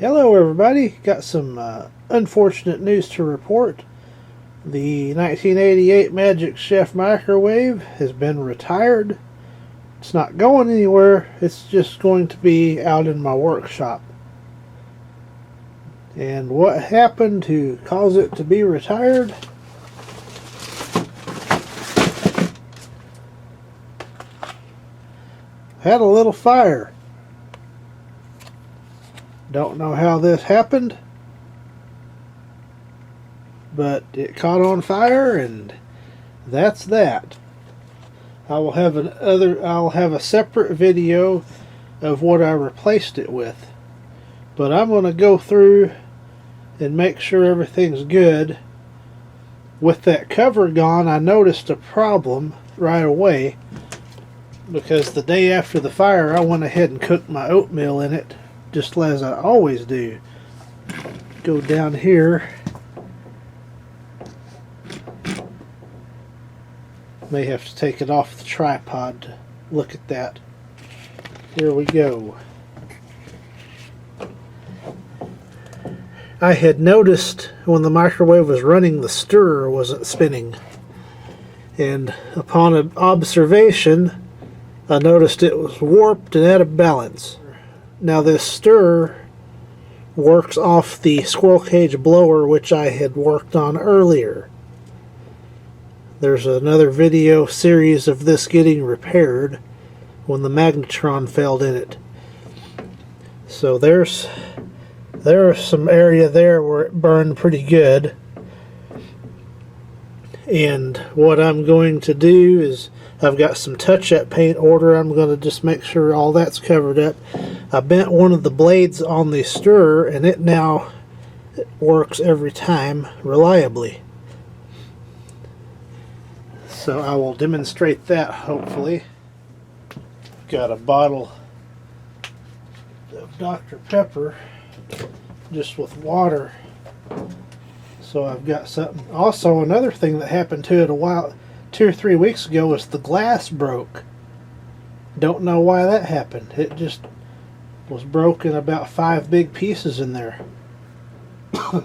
Hello everybody, got some unfortunate news to report. The 1988 Magic Chef microwave has been retired. It's not going anywhere, it's just going to be out in my workshop. And what happened to cause it to be retired? Had a little fire. Don't know how this happened, but it caught on fire, and that's that. I'll have a separate video of what I replaced it with, but I'm going to go through and make sure everything's good. With that cover gone, I noticed a problem right away, because the day after the fire I went ahead and cooked my oatmeal in it, just as I always do. Go down here. May have to take it off the tripod to look at that. Here we go. I had noticed when the microwave was running, the stirrer wasn't spinning. And upon an observation, I noticed it was warped and out of balance. Now this stirrer works off the squirrel cage blower, which I had worked on earlier. There's another video series of this getting repaired when the magnetron failed in it. So there's some area there where it burned pretty good. And what I'm going to do is, I've got some touch-up paint order. I'm going to just make sure all that's covered up. I bent one of the blades on the stirrer, and it now works every time reliably. So I will demonstrate that, hopefully. Got a bottle of Dr. Pepper just with water. So I've got something. Also, another thing that happened to it 2 or 3 weeks ago was the glass broke. Don't know why that happened. It just was broken, about 5 big pieces in there.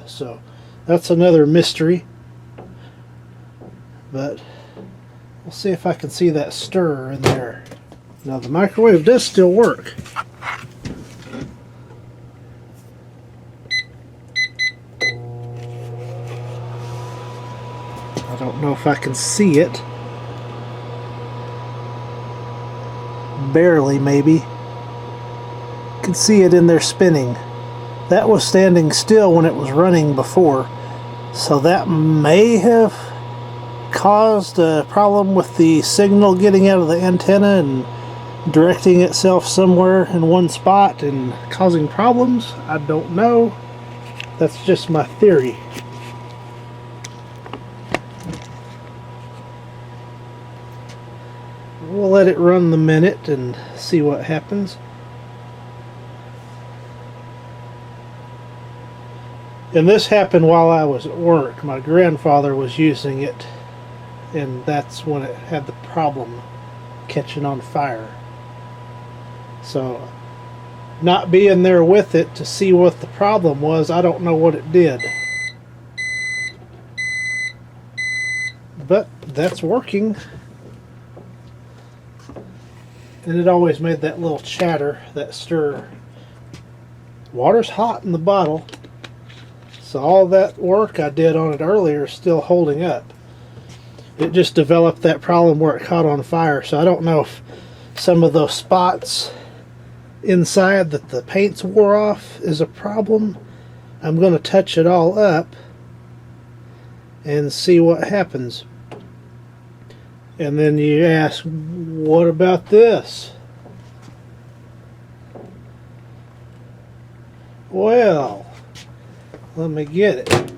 So that's another mystery. But we'll see if I can see that stirrer in there. Now the microwave does still work. I don't know if I can see it. Barely, maybe. Can see it in there spinning. That was standing still when it was running before, so that may have caused a problem with the signal getting out of the antenna and directing itself somewhere in one spot and causing problems. I don't know. That's just my theory. We'll let it run the minute and see what happens. And this happened while I was at work. My grandfather was using it, and that's when it had the problem catching on fire. So, not being there with it to see what the problem was, I don't know what it did. But that's working. And it always made that little chatter, that stir. Water's hot in the bottle, so all that work I did on it earlier is still holding up. It just developed that problem where it caught on fire, so I don't know if some of those spots inside that the paint's wore off is a problem. I'm going to touch it all up and see what happens. And then you ask, what about this? Well, let me get it.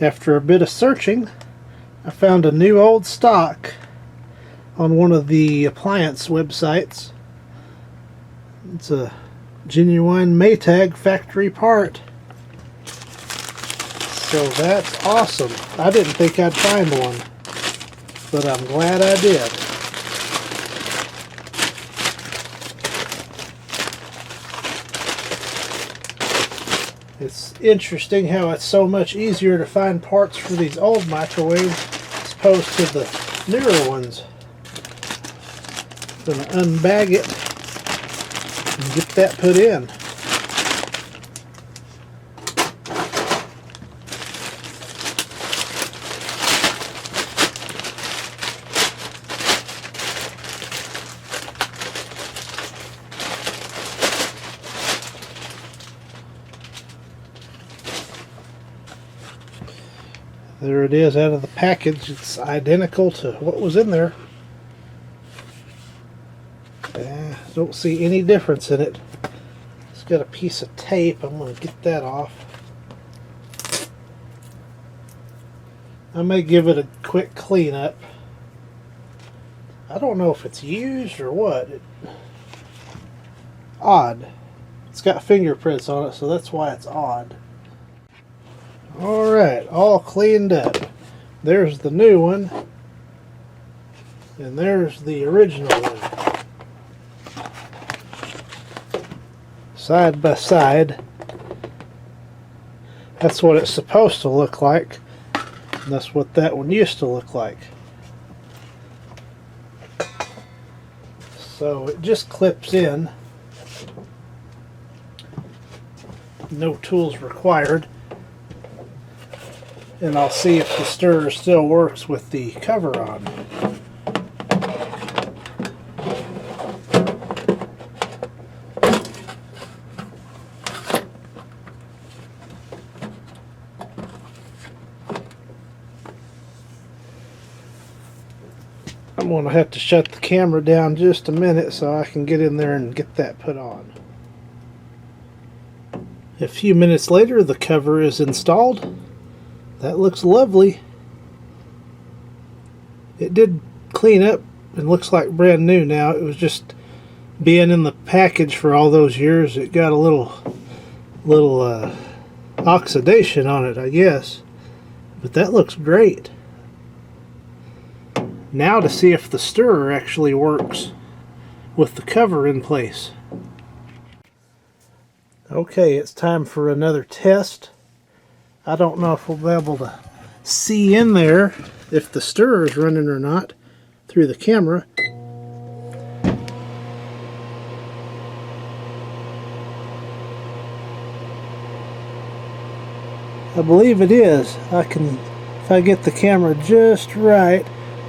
After a bit of searching, I found a new old stock on one of the appliance websites. It's a genuine Maytag factory part. So that's awesome. I didn't think I'd find one, but I'm glad I did. It's interesting how it's so much easier to find parts for these old microwaves as opposed to the newer ones. I'm going to unbag it and get that put in. There it is out of the package. It's identical to what was in there. Don't see any difference in it. It's got a piece of tape. I'm going to get that off. I may give it a quick cleanup. I don't know if it's used or what. Odd. It's got fingerprints on it, so that's why it's odd. Alright, all cleaned up. There's the new one. And there's the original one. Side by side. That's what it's supposed to look like. And that's what that one used to look like. So it just clips in. No tools required. And I'll see if the stirrer still works with the cover on. I'm going to have to shut the camera down just a minute so I can get in there and get that put on. A few minutes later, the cover is installed. That looks lovely. It did clean up and looks like brand new now. It was just being in the package for all those years. It got a little oxidation on it, I guess. But that looks great. Now to see if the stirrer actually works with the cover in place. Okay, it's time for another test. I don't know if we'll be able to see in there if the stirrer is running or not through the camera. I believe it is. If I get the camera just right,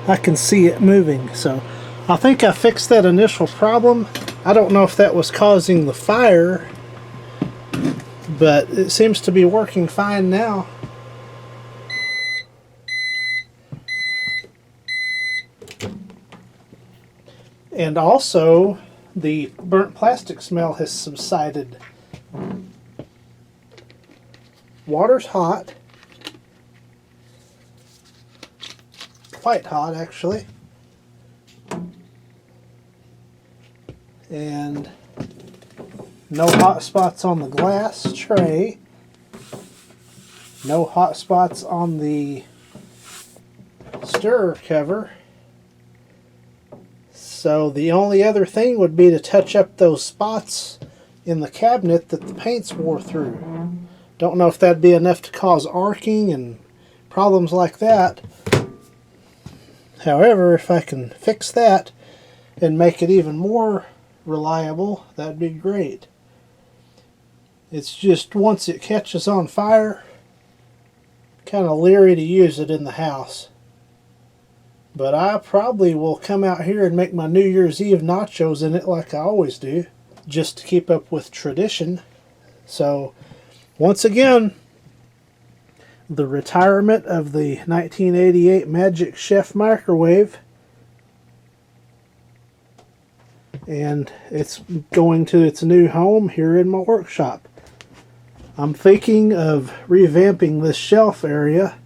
I can see it moving. So I think I fixed that initial problem. I don't know if that was causing the fire, but it seems to be working fine now. And also, the burnt plastic smell has subsided. Water's hot. Quite hot, actually. And no hot spots on the glass tray. No hot spots on the stirrer cover. So the only other thing would be to touch up those spots in the cabinet that the paints wore through. Don't know if that'd be enough to cause arcing and problems like that. However, if I can fix that and make it even more reliable, that'd be great. It's just once it catches on fire, kind of leery to use it in the house. But I probably will come out here and make my New Year's Eve nachos in it like I always do, just to keep up with tradition. So, once again, the retirement of the 1988 Magic Chef microwave. And it's going to its new home here in my workshop. I'm thinking of revamping this shelf area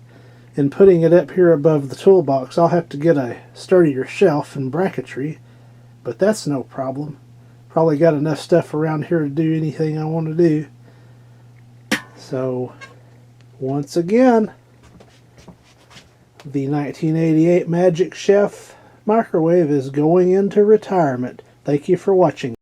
and putting it up here above the toolbox. I'll have to get a sturdier shelf and bracketry, but that's no problem. Probably got enough stuff around here to do anything I want to do. So Once again, the 1988 Magic Chef microwave is going into retirement. Thank you for watching.